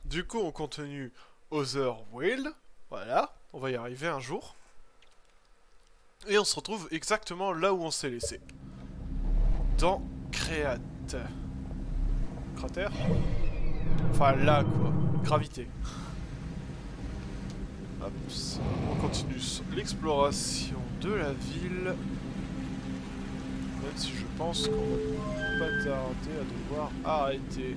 Du coup, on continue Otherworld. Voilà, on va y arriver un jour. Et on se retrouve exactement là où on s'est laissé. Dans Créate. Cratère. Enfin, là, quoi. Gravité. Hop, on continue l'exploration de la ville. Même si je pense qu'on va pas tarder à devoir arrêter.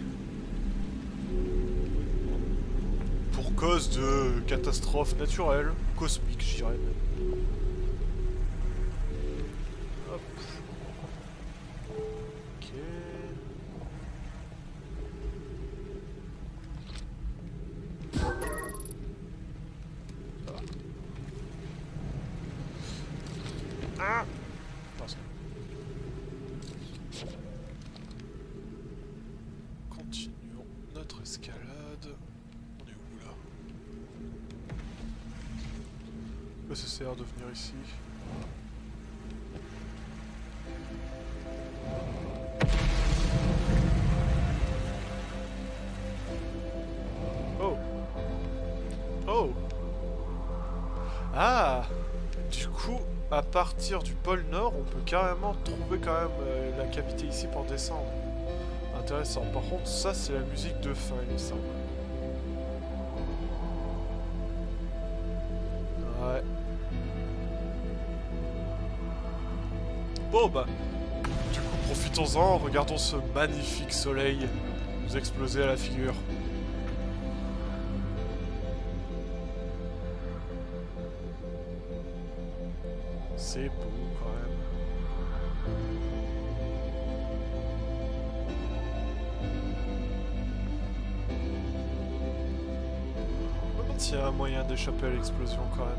Pour cause de catastrophes naturelles, cosmiques, je dirais même. Hop. Ok. Ah. Continuons notre escalade. On est où là? Pourquoi ça sert de venir ici? Oh! Oh! Ah! Du coup, à partir du pôle Nord, on peut carrément trouver quand même la cavité ici pour descendre. Intéressant. Par contre, ça c'est la musique de fin, il me semble. Ouais. Bon bah, du coup profitons-en, regardons ce magnifique soleil nous exploser à la figure. C'est beau quand même. Je me demande s'il y a un moyen d'échapper à l'explosion quand même.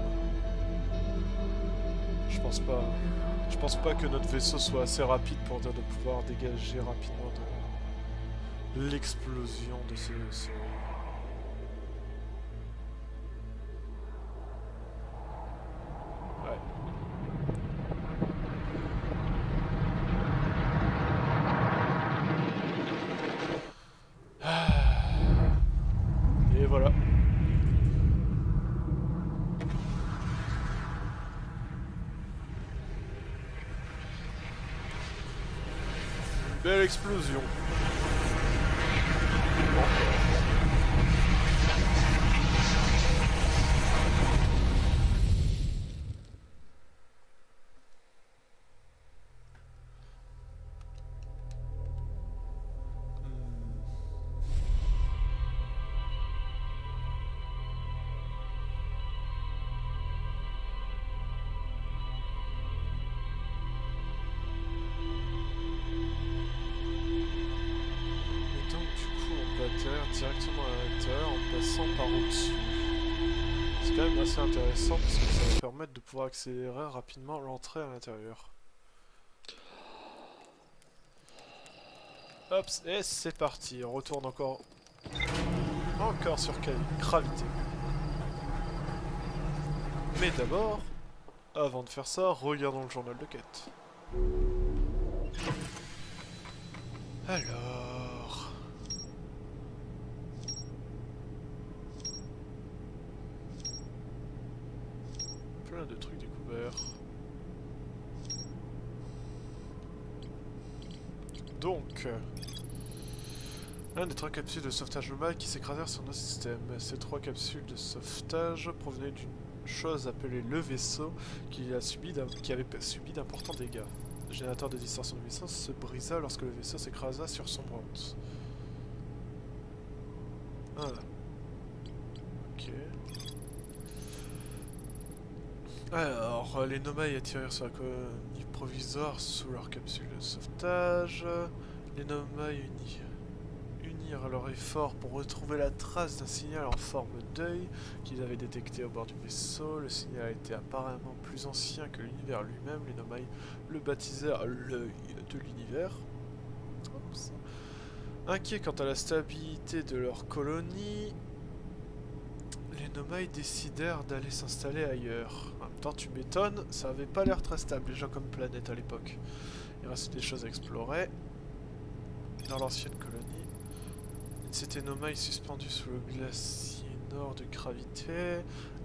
Je pense pas. Je pense pas que notre vaisseau soit assez rapide pour de pouvoir dégager rapidement de l'explosion de ce soleil. Ouais. Et voilà. Belle explosion. Directement à l'intérieur en passant par au-dessus. C'est quand même assez intéressant parce que ça va permettre de pouvoir accélérer rapidement l'entrée à l'intérieur. Hop, et c'est parti. On retourne encore sur gravité. Mais d'abord, avant de faire ça, regardons le journal de quête. Alors... plein de trucs découverts. Donc, l'un des 3 capsules de sauvetage global qui s'écrasèrent sur nos systèmes. Ces 3 capsules de sauvetage provenaient d'une chose appelée le vaisseau qui avait subi d'importants dégâts. Le générateur de distorsion du vaisseau se brisa lorsque le vaisseau s'écrasa sur son bronze. Ah. Ok. Alors, les Nomai atterrirent sur la colonie provisoire sous leur capsule de sauvetage. Les Nomai unirent leurs efforts pour retrouver la trace d'un signal en forme d'œil qu'ils avaient détecté au bord du vaisseau. Le signal était apparemment plus ancien que l'univers lui-même. Les Nomai le baptisèrent l'œil de l'univers. Inquiets quant à la stabilité de leur colonie, les Nomai décidèrent d'aller s'installer ailleurs. En même temps, tu m'étonnes, ça avait pas l'air très stable déjà comme planète à l'époque. Il restait des choses à explorer dans l'ancienne colonie. Une cité nomade suspendue sous le glacier nord de gravité.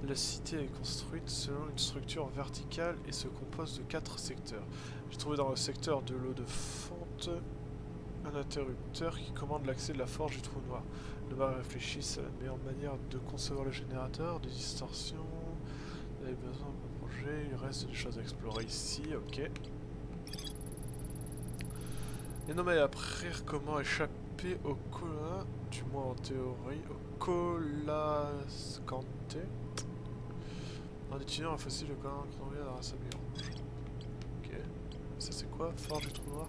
La cité est construite selon une structure verticale et se compose de 4 secteurs. J'ai trouvé dans le secteur de l'eau de fonte un interrupteur qui commande l'accès de la forge du trou noir. Nous va réfléchir à la meilleure manière de concevoir le générateur, des distorsions. Vous avez besoin de mon projet, il reste des choses à explorer ici, ok. Les nomades apprirent comment échapper au cola, du moins en théorie, au colascante. En étudiant un fossile de cola dans la sablier rouge. Ok. Ça c'est quoi? Forge du trou noir.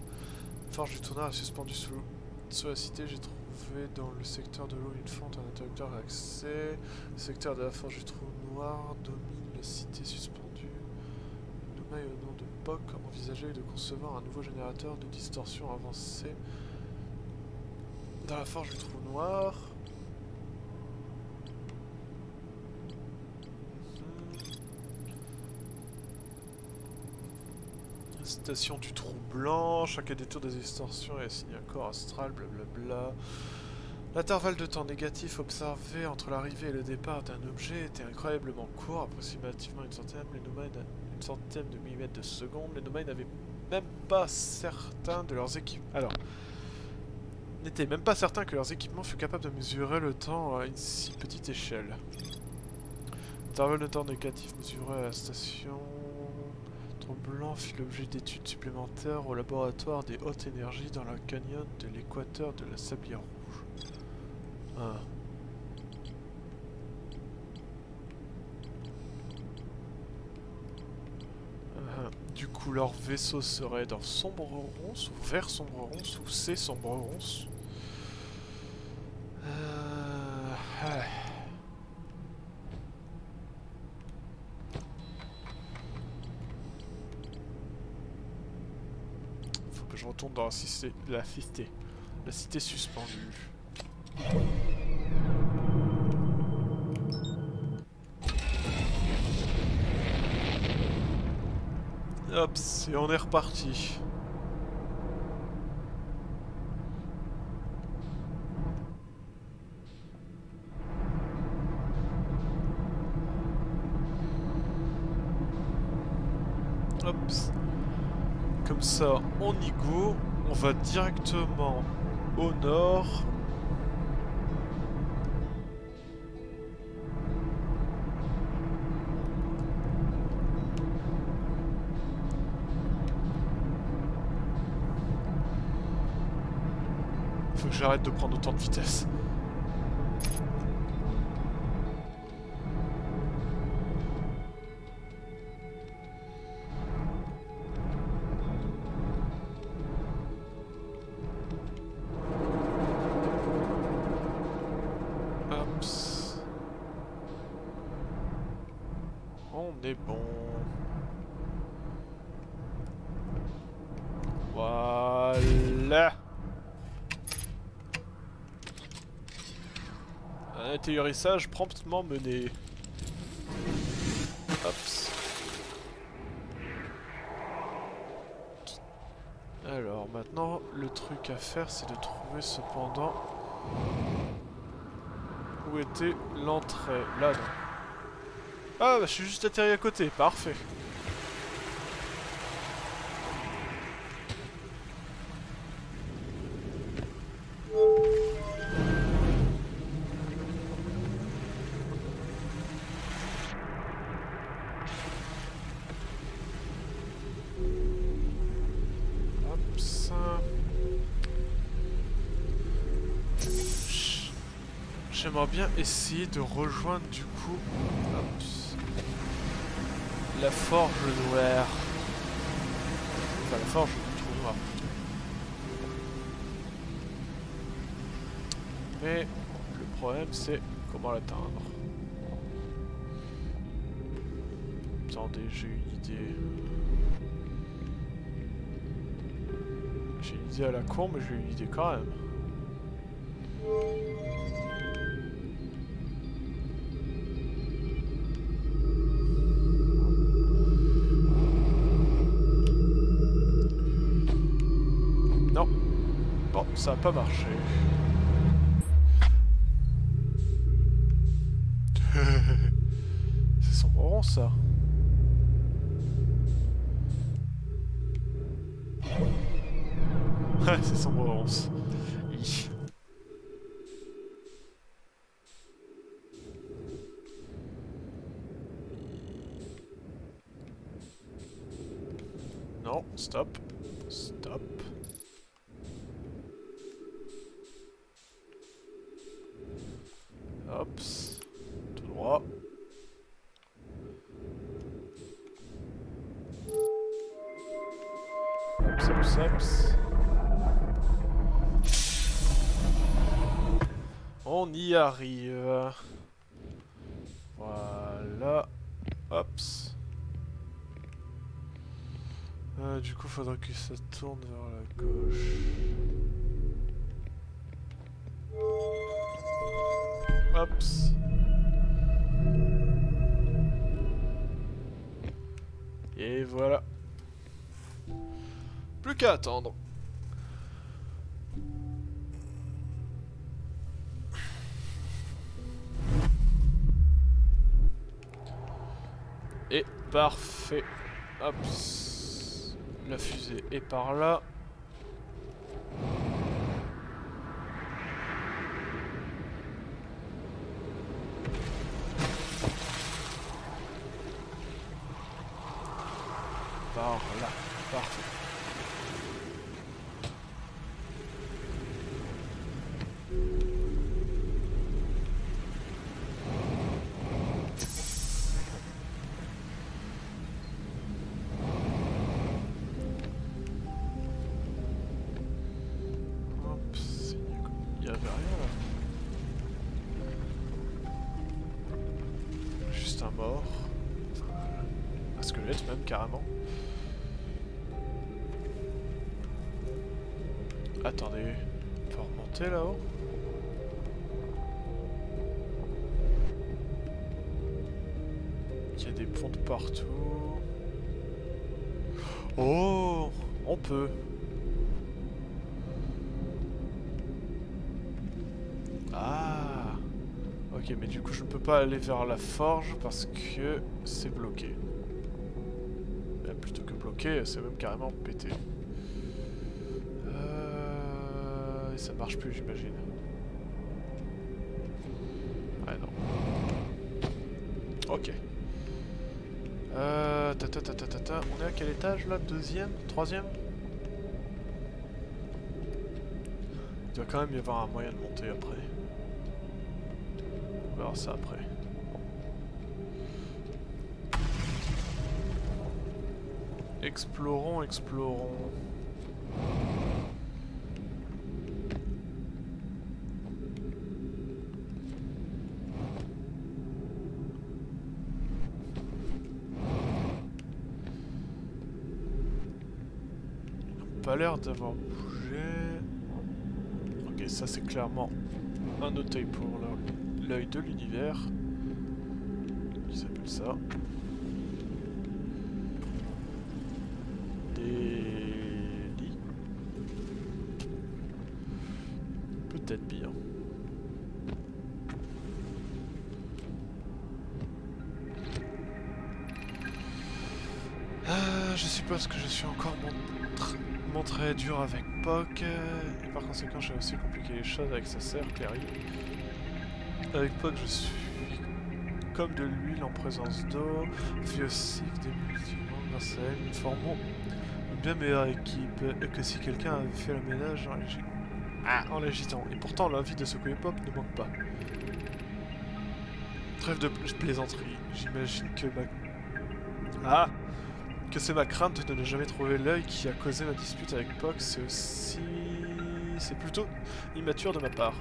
Forge du trou noir est suspendue sous la cité. J'ai trouvé dans le secteur de l'eau une fonte, un interrupteur à accès. Le secteur de la forge du trou noir domine la cité suspendue. Nomai au nom de POC envisageait de concevoir un nouveau générateur de distorsion avancé dans la forge du trou noir. Station du trou blanc, chaque détour des distorsions est assigné un corps astral, blablabla. L'intervalle de temps négatif observé entre l'arrivée et le départ d'un objet était incroyablement court, approximativement une centaine de millimètres de seconde. Les nomades n'avaient même pas certains de leurs équipements. Alors, n'étaient même pas certains que leurs équipements furent capables de mesurer le temps à une si petite échelle. L'intervalle de temps négatif mesuré à la station blanc fit l'objet d'études supplémentaires au laboratoire des hautes énergies dans le canyon de l'équateur de la Sablière Rouge. Ah. Du coup, leur vaisseau serait dans Sombre Ronce, ou vers Sombre Ronce, ou c'est Sombre Ronce. Je retourne dans la cité suspendue. Hop, et on est reparti. Hop. Comme ça, on y go. On va directement au nord. Faut que j'arrête de prendre autant de vitesse. On est bon. Voilà. Un atterrissage promptement mené. Hops. Alors maintenant, le truc à faire, c'est de trouver cependant où était l'entrée. Là, non. Ah, bah, je suis juste atterri à côté, parfait. J'aimerais bien essayer de rejoindre du coup la forge noire. Enfin, la forge du trou noir plutôt. Mais le problème c'est comment l'atteindre. Attendez, j'ai une idée. J'ai une idée à la con, mais j'ai une idée quand même. Non. Bon, ça n'a pas marché. ça. Ouais, c'est sombre 11. Non, stop. Stop. Hops. Tout droit. Hops, hops, hops. On y arrive. Voilà. Hops. Du coup, faudra que ça tourne vers la gauche. Hops. Et voilà. Plus qu'à attendre. Et parfait. Hop. La fusée est par là. Par là. Parfait. Il y avait rien là. Juste un mort. Un squelette même carrément. Attendez, on peut remonter là-haut? Il y a des ponts de partout. Oh, on peut. Ah, ok, mais du coup je ne peux pas aller vers la forge parce que c'est bloqué. Plutôt que bloqué, c'est même carrément pété. Et ça marche plus, j'imagine. Ah non. Ok. On est à quel étage là? Deuxième? Troisième? Il doit quand même y avoir un moyen de monter après. On verra ça après. Explorons, explorons. Pas l'air d'avoir bougé. Ok, ça c'est clairement un œil pour l'œil de l'univers. Ils appellent ça. Des lits. Peut-être bien. Je suppose que je suis encore très dur avec Puck, et par conséquent j'ai aussi compliqué les choses avec sa sœur Clary. Avec Puck je suis comme de l'huile en présence d'eau, puis aussi des multiments grâce à elle, nous formons une bien meilleure équipe que si quelqu'un avait fait le ménage en l'agitant. Et pourtant l'envie de secouer Puck ne manque pas. Trêve de plaisanterie, j'imagine que c'est ma crainte de ne jamais trouver l'œil qui a causé ma dispute avec Puck, c'est plutôt immature de ma part.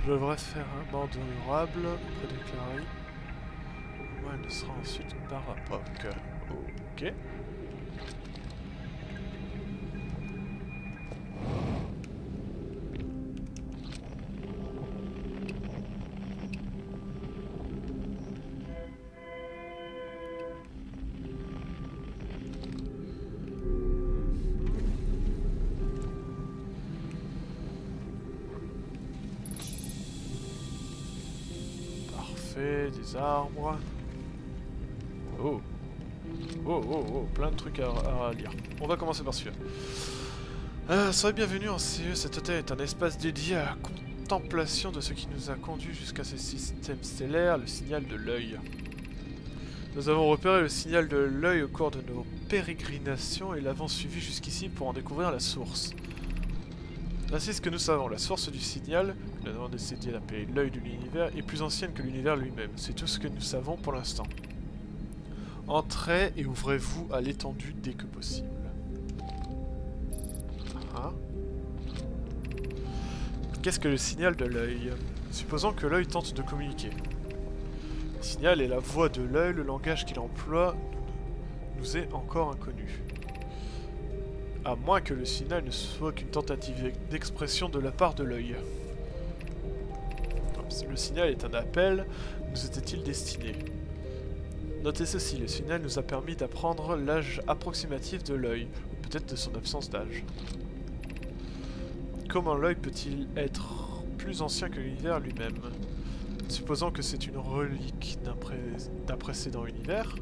Je devrais faire un bande honorable auprès de Clary. Moi, elle sera ensuite par Puck. Ok. Des arbres. Oh. Oh, oh, oh, plein de trucs à lire. On va commencer par celui-là. Soyez bienvenue en CE, cet hôtel est un espace dédié à la contemplation de ce qui nous a conduit jusqu'à ce système stellaire, le signal de l'œil. Nous avons repéré le signal de l'œil au cours de nos pérégrinations et l'avons suivi jusqu'ici pour en découvrir la source. Ainsi ce que nous savons, la source du signal, que nous avons décidé d'appeler l'œil de l'univers, est plus ancienne que l'univers lui-même. C'est tout ce que nous savons pour l'instant. Entrez et ouvrez-vous à l'étendue dès que possible. Ah. Qu'est-ce que le signal de l'œil? Supposons que l'œil tente de communiquer. Le signal est la voix de l'œil, le langage qu'il emploie nous est encore inconnu. À moins que le signal ne soit qu'une tentative d'expression de la part de l'œil. Le signal est un appel, nous était-il destiné? Notez ceci, le signal nous a permis d'apprendre l'âge approximatif de l'œil, ou peut-être de son absence d'âge. Comment l'œil peut-il être plus ancien que l'univers lui-même? Supposons que c'est une relique d'un précédent univers.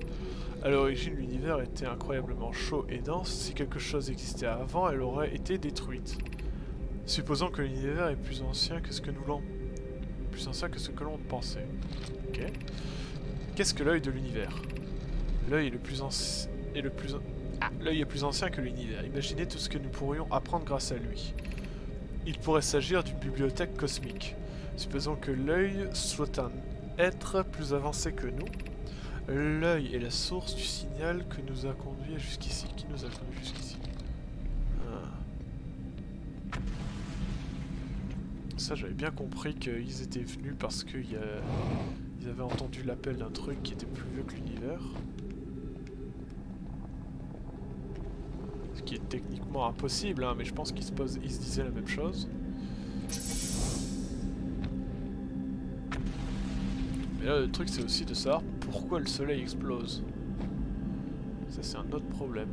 À l'origine, l'univers était incroyablement chaud et dense. Si quelque chose existait avant, elle aurait été détruite. Supposons que l'univers est plus ancien que ce que l'on pensait. Ok. Qu'est-ce que l'œil de l'univers? L'œil est l'œil est plus ancien que l'univers. Imaginez tout ce que nous pourrions apprendre grâce à lui. Il pourrait s'agir d'une bibliothèque cosmique. Supposons que l'œil soit un être plus avancé que nous. L'œil est la source du signal que nous a conduit jusqu'ici. Qui nous a conduit jusqu'ici? Ça, j'avais bien compris qu'ils étaient venus parce qu'ils avaient entendu l'appel d'un truc qui était plus vieux que l'univers. Ce qui est techniquement impossible, hein, mais je pense qu'ils se disaient la même chose. Mais là, le truc, c'est aussi de savoir pourquoi le soleil explose. Ça, c'est un autre problème.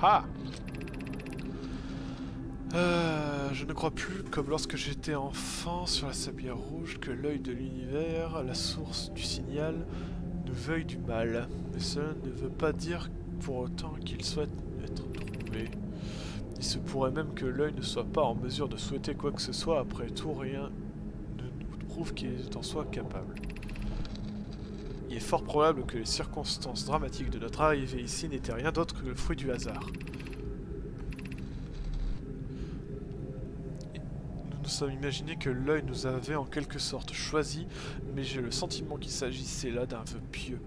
Ah! Je ne crois plus, comme lorsque j'étais enfant, sur la sablière rouge, que l'œil de l'univers, la source du signal, nous veuille du mal. Mais cela ne veut pas dire pour autant qu'il souhaite être trouvé. Il se pourrait même que l'œil ne soit pas en mesure de souhaiter quoi que ce soit, après tout, rien ne nous prouve qu'il est en soi capable. Il est fort probable que les circonstances dramatiques de notre arrivée ici n'étaient rien d'autre que le fruit du hasard. Nous sommes imaginés que l'œil nous avait en quelque sorte choisi, mais j'ai le sentiment qu'il s'agissait là d'un vœu pieux.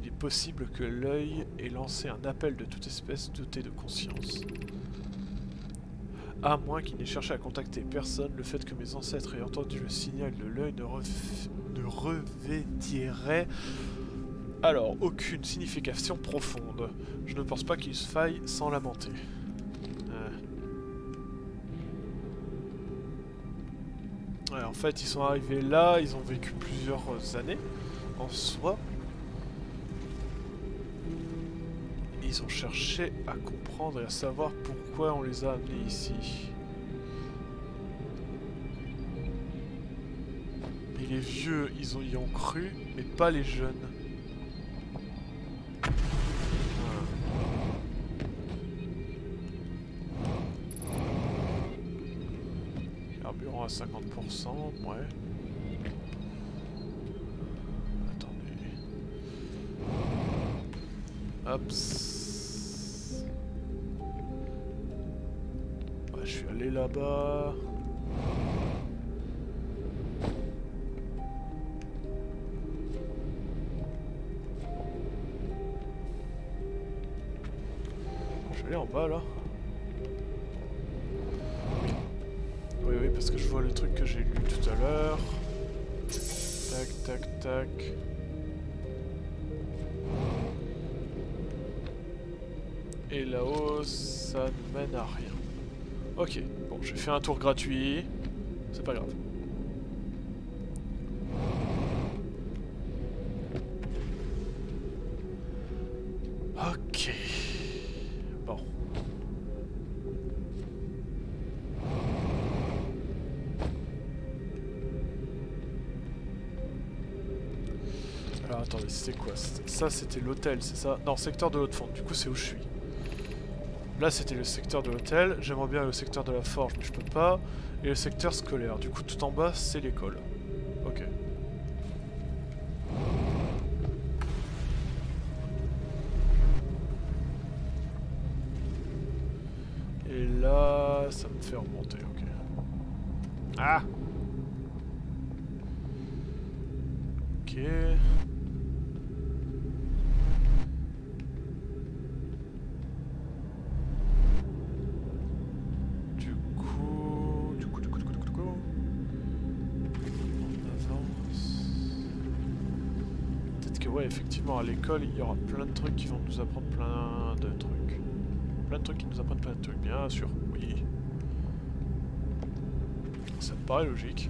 Il est possible que l'œil ait lancé un appel de toute espèce doté de conscience. À moins qu'il n'ait cherché à contacter personne, le fait que mes ancêtres aient entendu le signal de l'œil ne revêtirait alors aucune signification profonde. Je ne pense pas qu'il faille s'en lamenter. Ouais, en fait, ils sont arrivés là, ils ont vécu plusieurs années en soi. Et ils ont cherché à comprendre et à savoir pourquoi on les a amenés ici. Et les vieux, ils y ont cru, mais pas les jeunes. Carburant à 50%, ouais. Attendez. Hop. Ouais, je suis allé là-bas. Je suis allé en bas là. Oui, oui, parce que je vois le truc que j'ai lu tout à l'heure. Tac, tac, tac. Et là-haut, ça ne mène à rien. Ok, bon, j'ai fait un tour gratuit. C'est pas grave. c'était quoi? Ça, c'était l'hôtel, c'est ça? Non, secteur de l'eau de fonte, du coup, c'est où je suis. Là, c'était le secteur de l'hôtel. J'aimerais bien le secteur de la forge, mais je peux pas. Et le secteur scolaire. Du coup, tout en bas, c'est l'école. Ok. Et là, ça me fait remonter, ok. Ah! Ok. Du coup... On avance. Peut-être que ouais, effectivement, à l'école, il y aura plein de trucs qui vont nous apprendre plein de trucs. Plein de trucs qui nous apprennent plein de trucs, bien sûr, oui. Ça me paraît logique.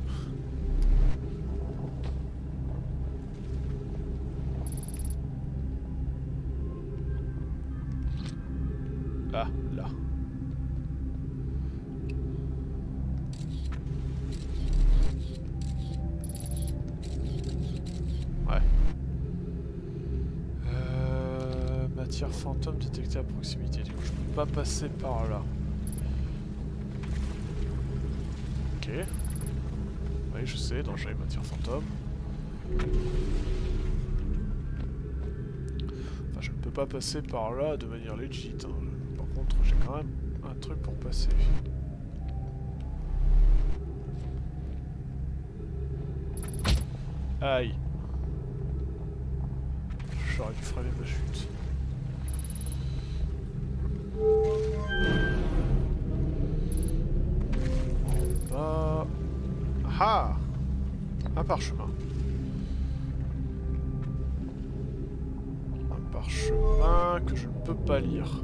Ah, là. Ouais. Matière fantôme détectée à proximité. Du coup, je peux pas passer par là. Ok. Oui, je sais, danger, matière fantôme. Enfin, je ne peux pas passer par là de manière legit. Hein. Par contre, j'ai quand même un truc pour passer. Aïe. J'aurais dû freiner ma chute. En bas... Ah! Un parchemin. Un parchemin que je ne peux pas lire.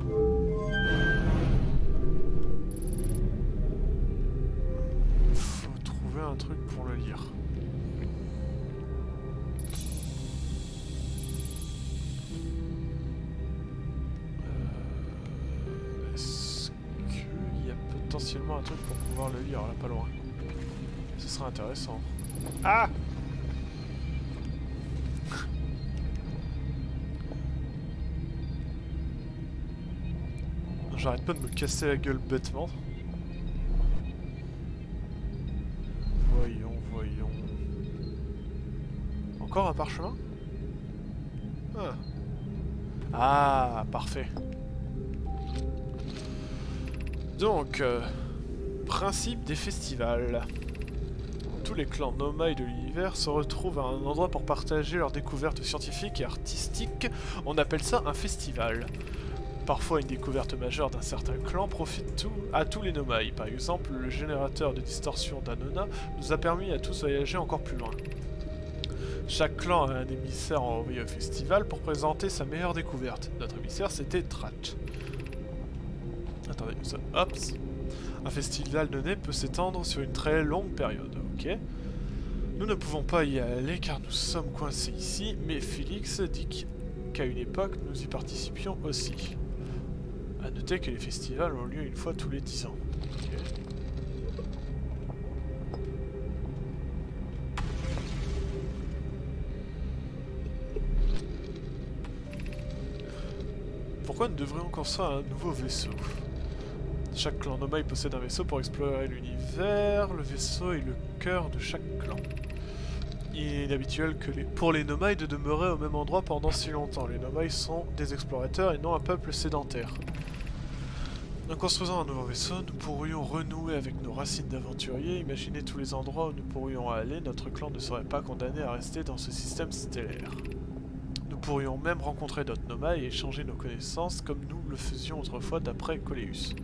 Faut trouver un truc pour le lire. Est-ce qu'il y a potentiellement un truc pour pouvoir le lire là, pas loin? Ce serait intéressant. Ah! J'arrête pas de me casser la gueule bêtement. Voyons, voyons. Encore un parchemin? Ah. Ah, parfait. Donc, principe des festivals. Tous les clans Nomai de l'univers se retrouvent à un endroit pour partager leurs découvertes scientifiques et artistiques. On appelle ça un festival. Parfois, une découverte majeure d'un certain clan profite à tous les Nomai. Par exemple, le générateur de distorsion d'Anona nous a permis à tous voyager encore plus loin. Chaque clan a un émissaire envoyé au festival pour présenter sa meilleure découverte. Notre émissaire, c'était Tratch. Attendez, ça... Hops. Un festival donné peut s'étendre sur une très longue période, ok. Nous ne pouvons pas y aller car nous sommes coincés ici, mais Félix dit qu'à une époque, nous y participions aussi. A noter que les festivals ont lieu une fois tous les 10 ans. Okay. Pourquoi nous devrions construire un nouveau vaisseau? Chaque clan Nomai possède un vaisseau pour explorer l'univers. Le vaisseau est le cœur de chaque clan. Il est inhabituel pour les Nomai de demeurer au même endroit pendant si longtemps. Les Nomai sont des explorateurs et non un peuple sédentaire. En construisant un nouveau vaisseau, nous pourrions renouer avec nos racines d'aventuriers, imaginer tous les endroits où nous pourrions aller. Notre clan ne serait pas condamné à rester dans ce système stellaire. Nous pourrions même rencontrer d'autres Nomai et échanger nos connaissances comme nous le faisions autrefois d'après Coléus.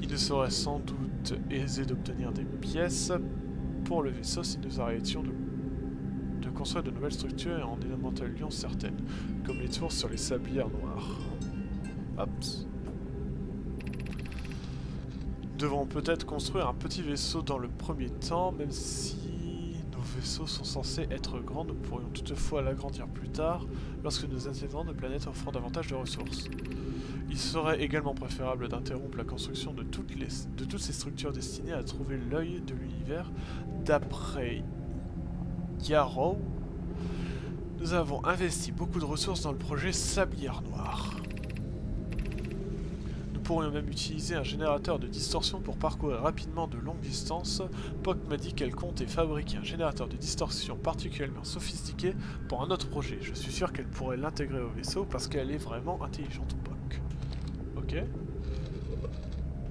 Il nous serait sans doute aisé d'obtenir des pièces pour le vaisseau si nous arrêtions de construire de nouvelles structures en démantèlions certaines, comme les tours sur les sablières noires. Hops. Nous devrons peut-être construire un petit vaisseau dans le premier temps, même si nos vaisseaux sont censés être grands, nous pourrions toutefois l'agrandir plus tard, lorsque nous atteindrons de planètes offrant davantage de ressources. Il serait également préférable d'interrompre la construction de toutes ces structures destinées à trouver l'œil de l'univers. D'après Yarrow, Nous avons investi beaucoup de ressources dans le projet Sablière Noire. Nous pourrions même utiliser un générateur de distorsion pour parcourir rapidement de longues distances. Poc m'a dit qu'elle comptait fabriquer un générateur de distorsion particulièrement sophistiqué pour un autre projet. Je suis sûr qu'elle pourrait l'intégrer au vaisseau parce qu'elle est vraiment intelligente, Poc. Ok.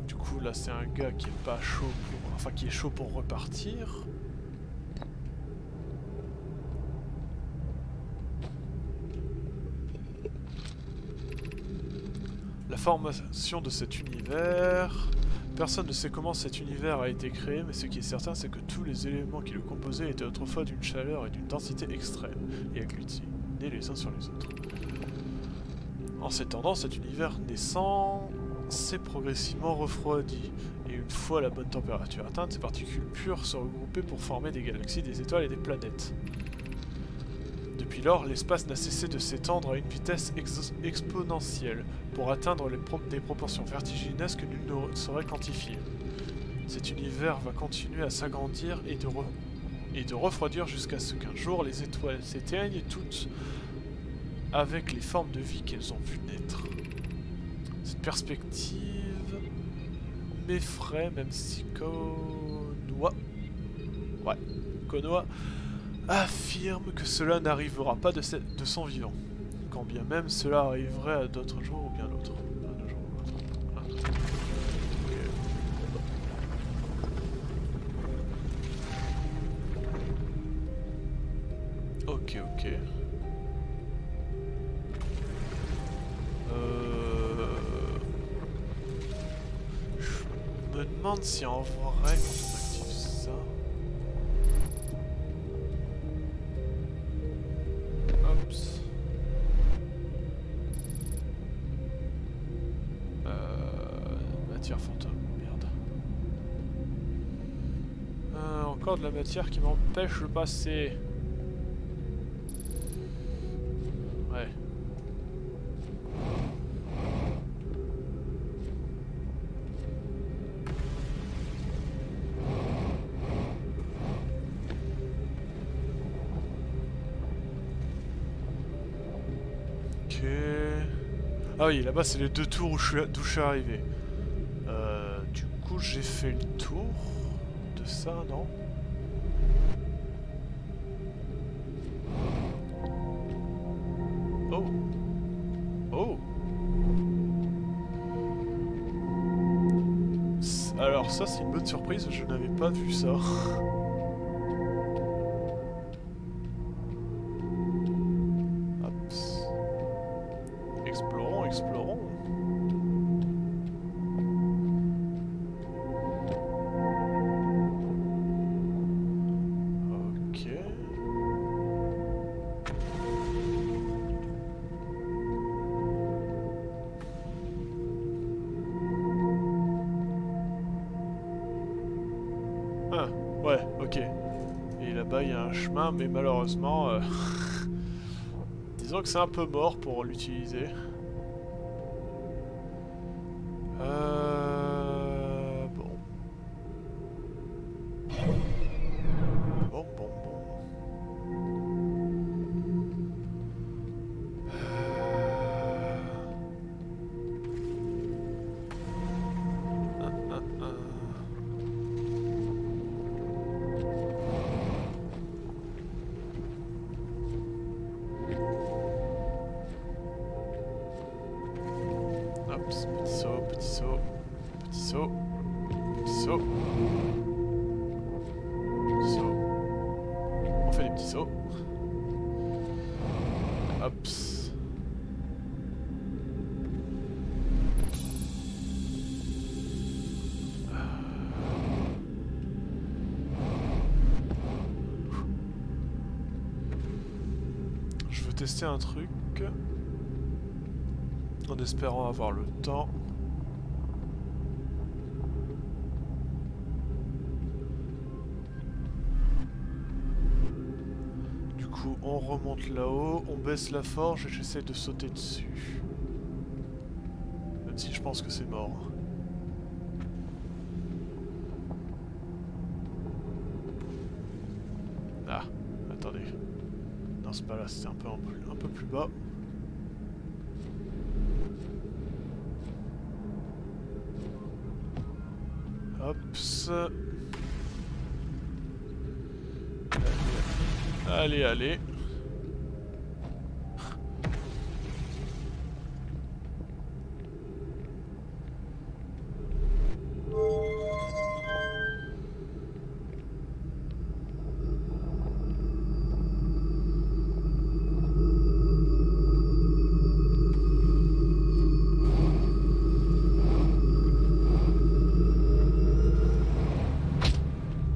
Du coup, là, c'est un gars qui est pas chaud pour... Enfin, qui est chaud pour repartir. La formation de cet univers... Personne ne sait comment cet univers a été créé, mais ce qui est certain, c'est que tous les éléments qui le composaient étaient autrefois d'une chaleur et d'une densité extrême, et agglutinés les uns sur les autres. En s'étendant, cet univers naissant s'est progressivement refroidi, et une fois la bonne température atteinte, ces particules pures se regroupaient pour former des galaxies, des étoiles et des planètes. Depuis lors, l'espace n'a cessé de s'étendre à une vitesse exponentielle pour atteindre des proportions vertigineuses que nul ne saurait quantifier. Cet univers va continuer à s'agrandir et de refroidir jusqu'à ce qu'un jour les étoiles s'éteignent toutes avec les formes de vie qu'elles ont vu naître. Cette perspective m'effraie, même si Konoha affirme que cela n'arrivera pas de son vivant, quand bien même cela arriverait à d'autres jours ou bien l'autre. Ok. Je me demande si en vrai, quand on active ça... Oups. Matière fantôme, merde. Encore de la matière qui m'empêche de passer. Ouais. Ok. Ah oui, là-bas c'est les deux tours d'où je suis arrivé. Du coup j'ai fait le tour de ça, non? Oh. Oh. Alors ça c'est une bonne surprise, je n'avais pas vu ça. Explorons. Ok. Ah, ouais, ok. Et là-bas il y a un chemin, mais malheureusement... disons que c'est un peu mort pour l'utiliser. Bon. Hop, petit saut, petit saut, petit saut, petit saut, petit saut. On fait des petits sauts. Hop. Je veux tester un truc. En espérant avoir le temps. Du coup, on remonte là-haut, on baisse la forge et j'essaie de sauter dessus. Même si je pense que c'est mort. Ah, attendez. Non, c'est pas là, c'était un peu plus bas. Hops. Allez, allez.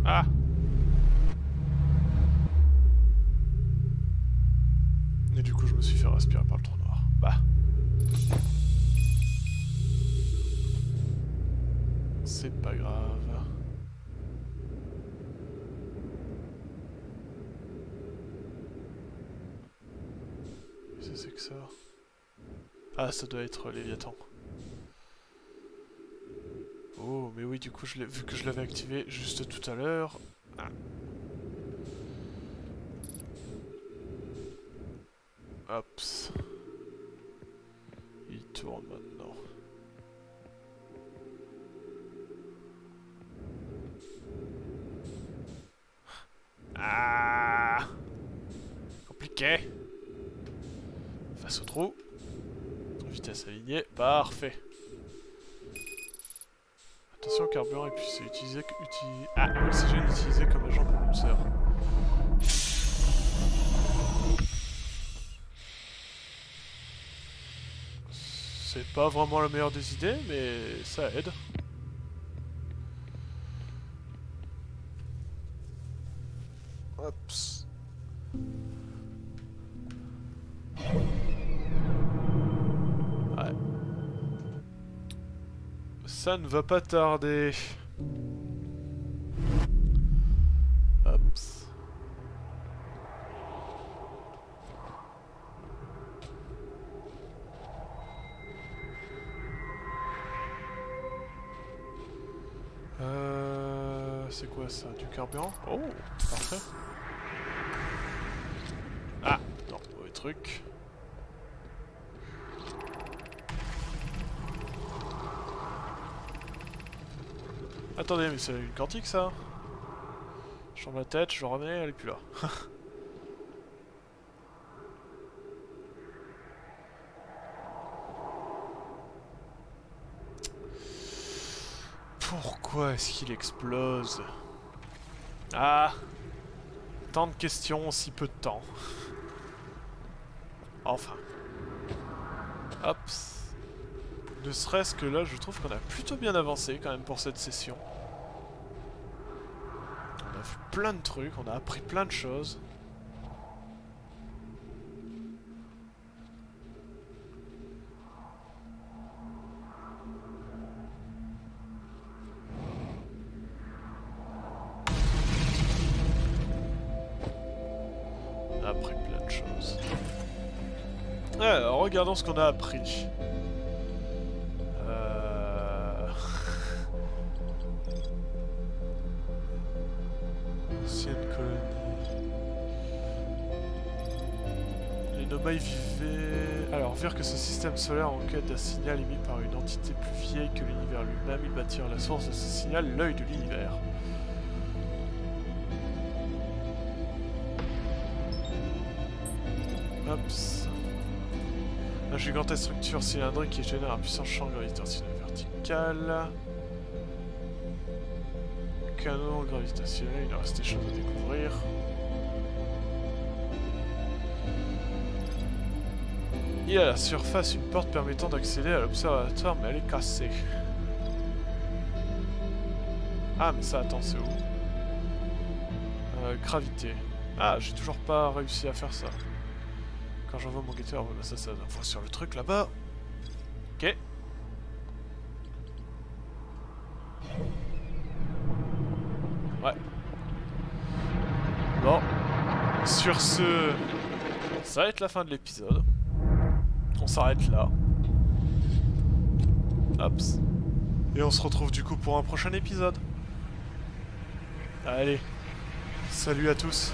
Ah! Et du coup, je me suis fait respirer par le trou noir. Bah. C'est pas grave. Qu'est-ce que c'est que ça? Ah, ça doit être Léviathan. Oh, mais oui, du coup, vu que je l'avais activé juste tout à l'heure... Ah. Hops. Il tourne maintenant. Ah! Compliqué. Face au trou. Vitesse alignée. Parfait. Attention au carburant et puis c'est utilisé... Ah, l'oxygène utilisé comme agent propulseur. C'est pas vraiment la meilleure des idées, mais ça aide. Hops. Ouais. Ça ne va pas tarder. Hops. C'est quoi ça? Du carburant? Oh, parfait. Ah, non, mauvais truc. Attendez, mais c'est une quantique ça? Je tourne la tête, je le remets, elle est plus là. Pourquoi est-ce qu'il explose? Ah! Tant de questions, si peu de temps. Enfin. Hop. Ne serait-ce que là, je trouve qu'on a plutôt bien avancé quand même pour cette session. On a vu plein de trucs, on a appris plein de choses. On a appris plein de choses. Alors, regardons ce qu'on a appris. Ancienne colonie. Les Nomai vivaient... Alors, vers que ce système solaire en quête d'un signal émis par une entité plus vieille que l'univers lui-même, ils bâtirent la source de ce signal, l'œil de l'univers. Hops. La gigantesque structure cylindrique qui génère un puissant champ gravitationnel vertical. Canon gravitationnel, il en reste des choses à découvrir. Il y a à la surface une porte permettant d'accéder à l'observatoire, mais elle est cassée. Ah, mais ça, attends, c'est où? Gravité. Ah, j'ai toujours pas réussi à faire ça. Quand j'envoie mon guetteur, bah ça va sur le truc là-bas. Ok. Ouais. Bon. Sur ce, ça va être la fin de l'épisode. On s'arrête là. Hops. Et on se retrouve du coup pour un prochain épisode. Allez. Salut à tous.